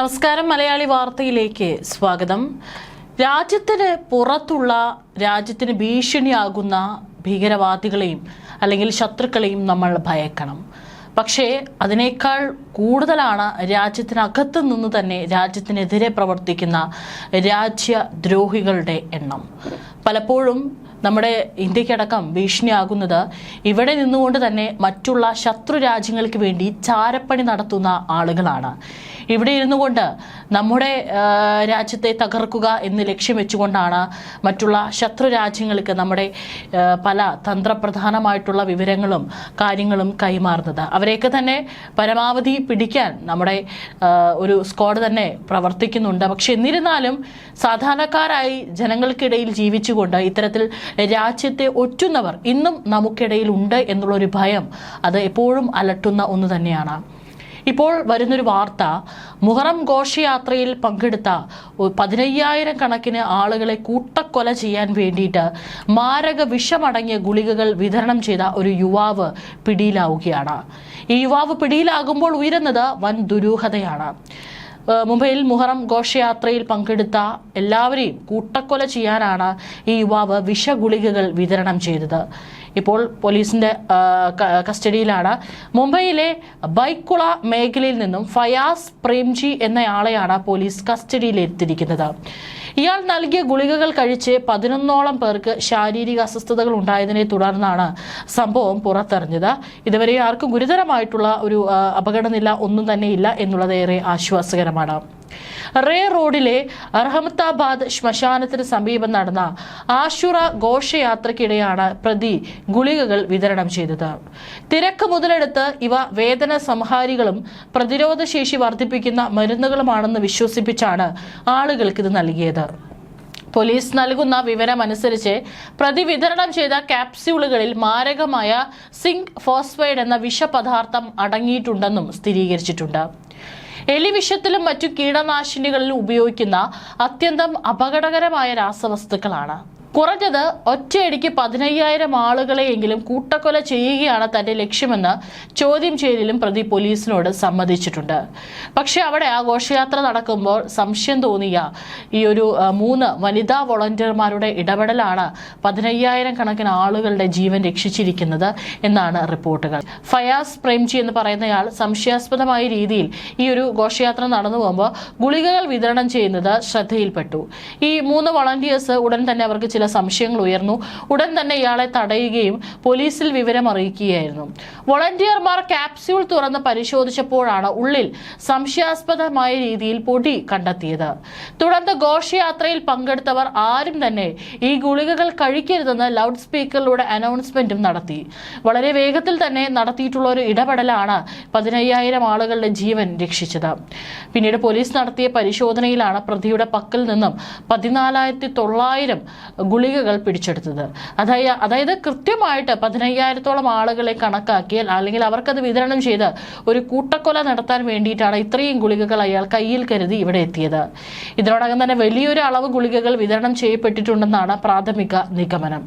നമസ്കാരം. മലയാളി വാർത്തയിലേക്ക് സ്വാഗതം. രാജ്യത്തിന് പുറത്തുള്ള രാജ്യത്തിന് ഭീഷണിയാകുന്ന ഭീകരവാദികളെയും അല്ലെങ്കിൽ ശത്രുക്കളെയും നമ്മൾ ഭയക്കണം. പക്ഷേ അതിനേക്കാൾ കൂടുതലാണ് രാജ്യത്തിനകത്തു നിന്ന് തന്നെ രാജ്യത്തിനെതിരെ പ്രവർത്തിക്കുന്ന രാജ്യദ്രോഹികളുടെ എണ്ണം. പലപ്പോഴും നമ്മുടെ ഇന്ത്യക്കടക്കം ഭീഷണിയാകുന്നത് ഇവിടെ നിന്നുകൊണ്ട് തന്നെ മറ്റുള്ള ശത്രു രാജ്യങ്ങൾക്ക് വേണ്ടി ചാരപ്പണി നടത്തുന്ന ആളുകളാണ്. ഇവിടെ ഇരുന്നു കൊണ്ട് നമ്മുടെ രാജ്യത്തെ തകർക്കുക എന്ന് ലക്ഷ്യം വെച്ചുകൊണ്ടാണ് മറ്റുള്ള ശത്രു രാജ്യങ്ങൾക്ക് നമ്മുടെ പല തന്ത്രപ്രധാനമായിട്ടുള്ള വിവരങ്ങളും കാര്യങ്ങളും കൈമാറുന്നത്. അവരെയൊക്കെ തന്നെ പരമാവധി പിടിക്കാൻ നമ്മുടെ ഒരു സ്ക്വാഡ് തന്നെ പ്രവർത്തിക്കുന്നുണ്ട്. പക്ഷെ എന്നിരുന്നാലും സാധാരണക്കാരായി ജനങ്ങൾക്കിടയിൽ ജീവിച്ചുകൊണ്ട് ഇത്തരത്തിൽ രാജ്യത്തെ ഒറ്റുന്നവർ ഇന്നും നമുക്കിടയിൽ ഉണ്ട് എന്നുള്ളൊരു ഭയം അത് എപ്പോഴും അലട്ടുന്ന ഒന്ന് തന്നെയാണ്. ഇപ്പോൾ വരുന്നൊരു വാർത്ത, മുഹറം ഘോഷയാത്രയിൽ പങ്കെടുത്ത 15,000 കണക്കിന് ആളുകളെ കൂട്ടക്കൊല ചെയ്യാൻ വേണ്ടിയിട്ട് മാരക വിഷമടങ്ങിയ ഗുളികകൾ വിതരണം ചെയ്ത ഒരു യുവാവ് പിടിയിലാവുകയാണ്. ഈ യുവാവ് പിടിയിലാകുമ്പോൾ ഉയരുന്നത് വൻ ദുരൂഹതയാണ്. മുംബൈയിൽ മുഹറം ഘോഷയാത്രയിൽ പങ്കെടുത്ത എല്ലാവരെയും കൂട്ടക്കൊല ചെയ്യാനാണ് ഈ യുവാവ് വിഷഗുളികകൾ വിതരണം ചെയ്തത്. ഇപ്പോൾ പോലീസിന്റെ കസ്റ്റഡിയിലാണ്. മുംബൈയിലെ ബൈക്കുള മേഖലയിൽ നിന്നും ഫയാസ് പ്രേംജി എന്നയാളെയാണ് പോലീസ് കസ്റ്റഡിയിലെത്തിയിരിക്കുന്നത്. ഇയാൾ നൽകിയ ഗുളികകൾ കഴിച്ച് 11ഓളം പേർക്ക് ശാരീരിക അസ്വസ്ഥതകൾ ഉണ്ടായതിനെ തുടർന്നാണ് സംഭവം പുറത്തറിഞ്ഞത്. ഇതുവരെ ആർക്കും ഗുരുതരമായിട്ടുള്ള ഒരു അപകടനില ഒന്നും തന്നെ ഇല്ല എന്നുള്ളത് ഏറെ ആശ്വാസകരമാണ്. റേ റോഡിലെ അർഹമത്താബാദ് ശ്മശാനത്തിന് സമീപം നടന്ന ആശുറ ഘോഷയാത്രയ്ക്കിടെയാണ് പ്രതി ഗുളികകൾ വിതരണം ചെയ്തത്. തിരക്ക് മുതലെടുത്ത് ഇവ വേദന സംഹാരികളും പ്രതിരോധശേഷി വർദ്ധിപ്പിക്കുന്ന മരുന്നുകളുമാണെന്ന് വിശ്വസിപ്പിച്ചാണ് ആളുകൾക്ക് ഇത് നൽകിയത്. പോലീസ് നൽകുന്ന വിവരമനുസരിച്ച് പ്രതി വിതരണം ചെയ്ത ക്യാപ്സ്യൂളുകളിൽ മാരകമായ സിങ്ക് ഫോസ്ഫൈഡ് എന്ന വിഷപദാർത്ഥം അടങ്ങിയിട്ടുണ്ടെന്നും സ്ഥിരീകരിച്ചിട്ടുണ്ട്. എലിവിഷത്തിലും മറ്റു കീടനാശിനികളിലും ഉപയോഗിക്കുന്ന അത്യന്തം അപകടകരമായ രാസവസ്തുക്കളാണ്. കുറഞ്ഞത് ഒറ്റയടിക്ക് 15,000 ആളുകളെയെങ്കിലും കൂട്ടക്കൊല ചെയ്യുകയാണ് തന്റെ ലക്ഷ്യമെന്ന് ചോദ്യം ചെയ്യലിലും പ്രതി പോലീസിനോട് സമ്മതിച്ചിട്ടുണ്ട്. പക്ഷെ അവിടെ ആ ഘോഷയാത്ര നടക്കുമ്പോൾ സംശയം തോന്നിയ ഈ ഒരു 3 വനിതാ വോളണ്ടിയർമാരുടെ ഇടപെടലാണ് 15,000 കണക്കിന് ആളുകളുടെ ജീവൻ രക്ഷിച്ചിരിക്കുന്നത് എന്നാണ് റിപ്പോർട്ടുകൾ. ഫയാസ് പ്രേംജി എന്ന് പറയുന്നയാൾ സംശയാസ്പദമായ രീതിയിൽ ഈ ഒരു ഘോഷയാത്ര നടന്നു പോകുമ്പോൾ ഗുളികകൾ വിതരണം ചെയ്യുന്നത് ശ്രദ്ധയിൽപ്പെട്ടു. ഈ 3 വോളണ്ടിയേഴ്സ് ഉടൻ തന്നെ അവർക്ക് ചില സംശയങ്ങൾ ഉയർന്നു. ഉടൻ തന്നെ ഇയാളെ തടയുകയും പോലീസിൽ വിവരം അറിയിക്കുകയായിരുന്നു. വോളണ്ടിയർമാർ ക്യാപ്സ്യൂൾ തുറന്ന് പരിശോധിച്ചപ്പോഴാണ് ഉള്ളിൽ സംശയാസ്പദമായ രീതിയിൽ പൊടി കണ്ടെത്തിയത്. തുടർന്ന് ഘോഷയാത്രയിൽ പങ്കെടുത്തവർ ആരും തന്നെ ഈ ഗുളികകൾ കഴിക്കരുതെന്ന് ലൗഡ് സ്പീക്കറിലൂടെ അനൗൺസ്മെന്റും നടത്തി. വളരെ വേഗത്തിൽ തന്നെ നടത്തിയിട്ടുള്ള ഒരു ഇടപെടലാണ് 15,000 ആളുകളുടെ ജീവൻ രക്ഷിച്ചത്. പിന്നീട് പോലീസ് നടത്തിയ പരിശോധനയിലാണ് പ്രതിയുടെ പക്കൽ നിന്നും 14,900 ഗുളികകൾ പിടിച്ചെടുത്തത്. അതായത് കൃത്യമായിട്ട് 15,000-ഓളം ആളുകളെ കണക്കാക്കിയാൽ അല്ലെങ്കിൽ അവർക്കത് വിതരണം ചെയ്ത് ഒരു കൂട്ടക്കൊല നടത്താൻ വേണ്ടിയിട്ടാണ് ഇത്രയും ഗുളികകൾ അയാൾ കയ്യിൽ കരുതി ഇവിടെ എത്തിയത്. ഇതിനോടകം തന്നെ വലിയൊരു അളവ് ഗുളികകൾ വിതരണം ചെയ്യപ്പെട്ടിട്ടുണ്ടെന്നാണ് പ്രാഥമിക നിഗമനം.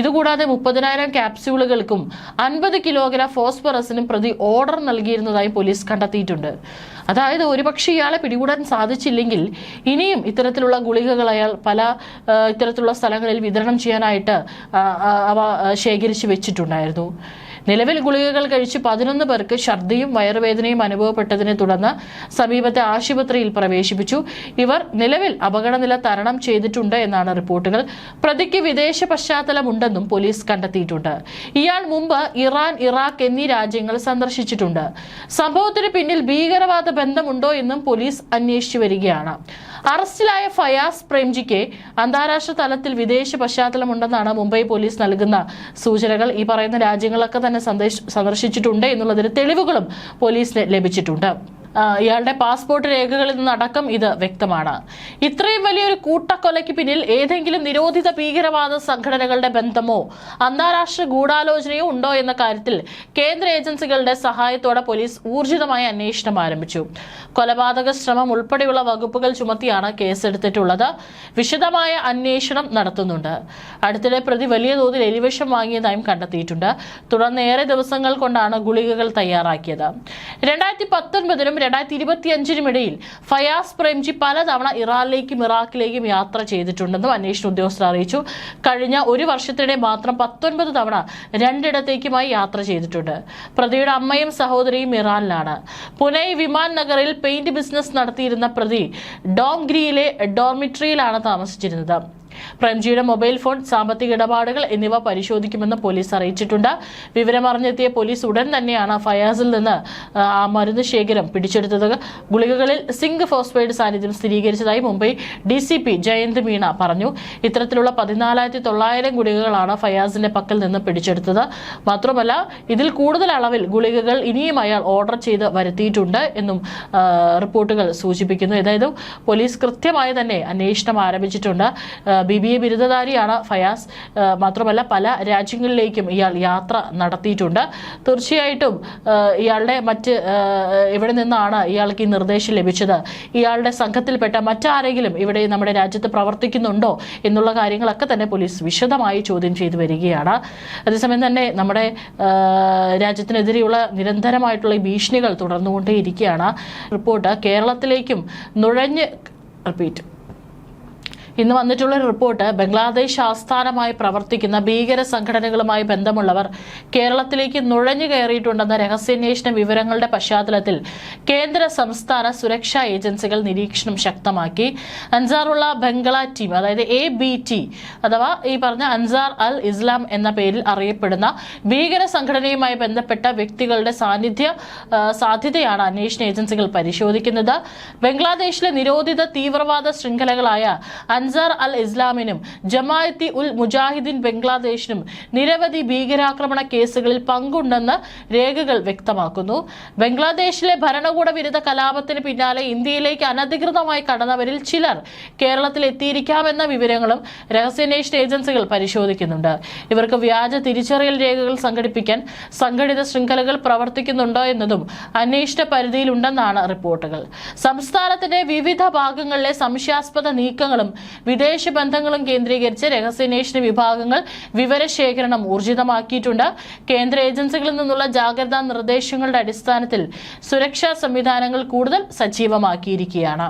ഇതുകൂടാതെ 30,000 ക്യാപ്സ്യൂളുകൾക്കും 50 കിലോഗ്രാം ഫോസ്ഫറസിനും പ്രതി ഓർഡർ നൽകിയിരുന്നതായി പോലീസ് കണ്ടെത്തിയിട്ടുണ്ട്. അതായത് ഒരുപക്ഷെ ഇയാളെ പിടികൂടാൻ സാധിച്ചില്ലെങ്കിൽ ഇനിയും ഇത്തരത്തിലുള്ള ഗുളികകൾ അയാൾ പല ഇത്തരത്തിലുള്ള സ്ഥലങ്ങളിൽ വിതരണം ചെയ്യാനായിട്ട് അവ ശേഖരിച്ച് വെച്ചിട്ടുണ്ടായിരുന്നു. നിലവിൽ ഗുളികകൾ കഴിച്ച് 11 പേർക്ക് ഛർദിയും വയറുവേദനയും അനുഭവപ്പെട്ടതിനെ തുടർന്ന് സമീപത്തെ ആശുപത്രിയിൽ പ്രവേശിപ്പിച്ചു. ഇവർ നിലവിൽ അപകടനില തരണം ചെയ്തിട്ടുണ്ട് എന്നാണ് റിപ്പോർട്ടുകൾ. പ്രതിക്ക് വിദേശ പശ്ചാത്തലമുണ്ടെന്നും പോലീസ് കണ്ടെത്തിയിട്ടുണ്ട്. ഇയാൾ മുമ്പ് ഇറാൻ, ഇറാഖ് എന്നീ രാജ്യങ്ങൾ സന്ദർശിച്ചിട്ടുണ്ട്. സംഭവത്തിന് പിന്നിൽ ഭീകരവാദ ബന്ധമുണ്ടോ എന്നും പോലീസ് അന്വേഷിച്ചു വരികയാണ്. അറസ്റ്റിലായ ഫയാസ് പ്രേംജിക്ക് അന്താരാഷ്ട്ര തലത്തിൽ വിദേശ പശ്ചാത്തലമുണ്ടെന്നാണ് മുംബൈ പോലീസ് നൽകുന്ന സൂചനകൾ. ഈ പറയുന്ന രാജ്യങ്ങളൊക്കെ തന്നെ സന്ദർശിച്ചിട്ടുണ്ട് എന്നുള്ളതിന് തെളിവുകളും പോലീസിന് ലഭിച്ചിട്ടുണ്ട്. ഇയാളുടെ പാസ്പോർട്ട് രേഖകളിൽ നിന്നടക്കം ഇത് വ്യക്തമാണ്. ഇത്രയും വലിയൊരു കൂട്ടക്കൊലയ്ക്ക് പിന്നിൽ ഏതെങ്കിലും നിരോധിത ഭീകരവാദ സംഘടനകളുടെ ബന്ധമോ അന്താരാഷ്ട്ര ഗൂഢാലോചനയോ ഉണ്ടോ എന്ന കാര്യത്തിൽ കേന്ദ്ര ഏജൻസികളുടെ സഹായത്തോടെ പോലീസ് ഊർജിതമായ അന്വേഷണം ആരംഭിച്ചു. കൊലപാതക ശ്രമം ഉൾപ്പെടെയുള്ള വകുപ്പുകൾ ചുമത്തിയാണ് കേസെടുത്തിട്ടുള്ളത്. വിശദമായ അന്വേഷണം നടത്തുന്നുണ്ട്. അടുത്തിടെ പ്രതി വലിയ തോതിൽ എലിവിഷം വാങ്ങിയതായും കണ്ടെത്തിയിട്ടുണ്ട്. തുടർന്ന് ഏറെ ദിവസങ്ങൾ കൊണ്ടാണ് ഗുളികകൾ തയ്യാറാക്കിയത്. 2019-നും 2025-നും ഇടയിൽ ഫയാസ് പ്രേംജി പലതവണ ഇറാനിലേക്കും ഇറാഖിലേക്കും യാത്ര ചെയ്തിട്ടുണ്ടെന്നും അന്വേഷണ ഉദ്യോഗസ്ഥർ അറിയിച്ചു. കഴിഞ്ഞ ഒരു വർഷത്തിനിടെ മാത്രം 19 തവണ രണ്ടിടത്തേക്കുമായി യാത്ര ചെയ്തിട്ടുണ്ട്. പ്രതിയുടെ അമ്മയും സഹോദരിയും ഇറാനിലാണ്. പുനെ വിമാൻ നഗറിൽ പെയിന്റ് ബിസിനസ് നടത്തിയിരുന്ന പ്രതി ഡോംഗ്രിയിലെ ഡോർമിറ്ററിയിലാണ് താമസിച്ചിരുന്നത്. പ്രേംജിയുടെ മൊബൈൽ ഫോൺ, സാമ്പത്തിക ഇടപാടുകൾ എന്നിവ പരിശോധിക്കുമെന്ന് പോലീസ് അറിയിച്ചിട്ടുണ്ട്. വിവരമറിഞ്ഞെത്തിയ പോലീസ് ഉടൻ തന്നെയാണ് ഫയാസിൽ നിന്ന് ആ മരുന്ന് ശേഖരം പിടിച്ചെടുത്തത്. ഗുളികകളിൽ സിങ്ക് ഫോസ്ഫൈഡ് സാന്നിധ്യം സ്ഥിരീകരിച്ചതായി മുംബൈ DCP ജയന്ത് മീണ പറഞ്ഞു. ഇത്തരത്തിലുള്ള 14,900 ഗുളികകളാണ് ഫയാസിന്റെ പക്കൽ നിന്ന് പിടിച്ചെടുത്തത്. മാത്രമല്ല, ഇതിൽ കൂടുതൽ അളവിൽ ഗുളികകൾ ഇനിയും അയാൾ ഓർഡർ ചെയ്ത് വരുത്തിയിട്ടുണ്ട് എന്നും റിപ്പോർട്ടുകൾ സൂചിപ്പിക്കുന്നു. അതായത് പോലീസ് കൃത്യമായി തന്നെ അന്വേഷണം ആരംഭിച്ചിട്ടുണ്ട്. BBA ബിരുദധാരിയാണ് ഫയാസ്. മാത്രമല്ല, പല രാജ്യങ്ങളിലേക്കും ഇയാൾ യാത്ര നടത്തിയിട്ടുണ്ട്. തീർച്ചയായിട്ടും ഇയാളുടെ ഇവിടെ നിന്നാണ് ഇയാൾക്ക് ഈ നിർദ്ദേശം ലഭിച്ചത്? ഇയാളുടെ സംഘത്തിൽപ്പെട്ട മറ്റാരെങ്കിലും ഇവിടെ നമ്മുടെ രാജ്യത്ത് പ്രവർത്തിക്കുന്നുണ്ടോ എന്നുള്ള കാര്യങ്ങളൊക്കെ തന്നെ പോലീസ് വിശദമായി ചോദ്യം ചെയ്തു വരികയാണ്. അതേസമയം തന്നെ നമ്മുടെ രാജ്യത്തിനെതിരെയുള്ള നിരന്തരമായിട്ടുള്ള ഈ ഭീഷണികൾ തുടർന്നുകൊണ്ടേയിരിക്കുകയാണ്. റിപ്പോർട്ട് കേരളത്തിലേക്കും ഇന്ന് വന്നിട്ടുള്ള റിപ്പോർട്ട്, ബംഗ്ലാദേശ് ആസ്ഥാനമായി പ്രവർത്തിക്കുന്ന ഭീകര സംഘടനകളുമായി ബന്ധമുള്ളവർ കേരളത്തിലേക്ക് നുഴഞ്ഞു കയറിയിട്ടുണ്ടെന്ന രഹസ്യാന്വേഷണ വിവരങ്ങളുടെ പശ്ചാത്തലത്തിൽ കേന്ദ്ര സംസ്ഥാന സുരക്ഷാ ഏജൻസികൾ നിരീക്ഷണം ശക്തമാക്കി. അൻസാറുള്ള ബംഗ്ല ടീം, അതായത് ABT അഥവാ ഈ പറഞ്ഞ അൻസാർ അൽ ഇസ്ലാം എന്ന പേരിൽ അറിയപ്പെടുന്ന ഭീകര സംഘടനയുമായി ബന്ധപ്പെട്ട വ്യക്തികളുടെ സാധ്യതയാണ് അന്വേഷണ ഏജൻസികൾ പരിശോധിക്കുന്നത്. ബംഗ്ലാദേശിലെ നിരോധിത തീവ്രവാദ ശൃംഖലകളായ അൻസാർ അൽ ഇസ്ലാമിനും ജമാഅത്തി ഉൽ മുജാഹിദീൻ ബംഗ്ലാദേശിനും നിരവധി ഭീകരാക്രമണ കേസുകളിൽ പങ്കുണ്ടെന്ന് രേഖകൾ വ്യക്തമാക്കുന്നു. ബംഗ്ലാദേശിലെ ഭരണകൂട വിരുദ്ധ കലാപത്തിന് പിന്നാലെ ഇന്ത്യയിലേക്ക് അനധികൃതമായി കടന്നവരിൽ ചിലർ കേരളത്തിൽ എത്തിയിരിക്കാമെന്ന വിവരങ്ങളും രഹസ്യാന്വേഷണ ഏജൻസികൾ പരിശോധിക്കുന്നുണ്ട്. ഇവർക്ക് വ്യാജ തിരിച്ചറിയൽ രേഖകൾ സംഘടിപ്പിക്കാൻ സംഘടിത ശൃംഖലകൾ പ്രവർത്തിക്കുന്നുണ്ടോ എന്നതും അന്വേഷണ പരിധിയിലുണ്ടെന്നാണ് റിപ്പോർട്ടുകൾ. സംസ്ഥാനത്തിന്റെ വിവിധ ഭാഗങ്ങളിലെ സംശയാസ്പദ നീക്കങ്ങളും വിദേശ ബന്ധങ്ങളും കേന്ദ്രീകരിച്ച് രഹസ്യാന്വേഷണ വിഭാഗങ്ങൾ വിവരശേഖരണം ഊർജിതമാക്കിയിട്ടുണ്ട്. കേന്ദ്ര ഏജൻസികളിൽ നിന്നുള്ള ജാഗ്രതാ നിർദ്ദേശങ്ങളുടെ അടിസ്ഥാനത്തിൽ സുരക്ഷാ സംവിധാനങ്ങൾ കൂടുതൽ സജീവമാക്കിയിരിക്കുകയാണ്.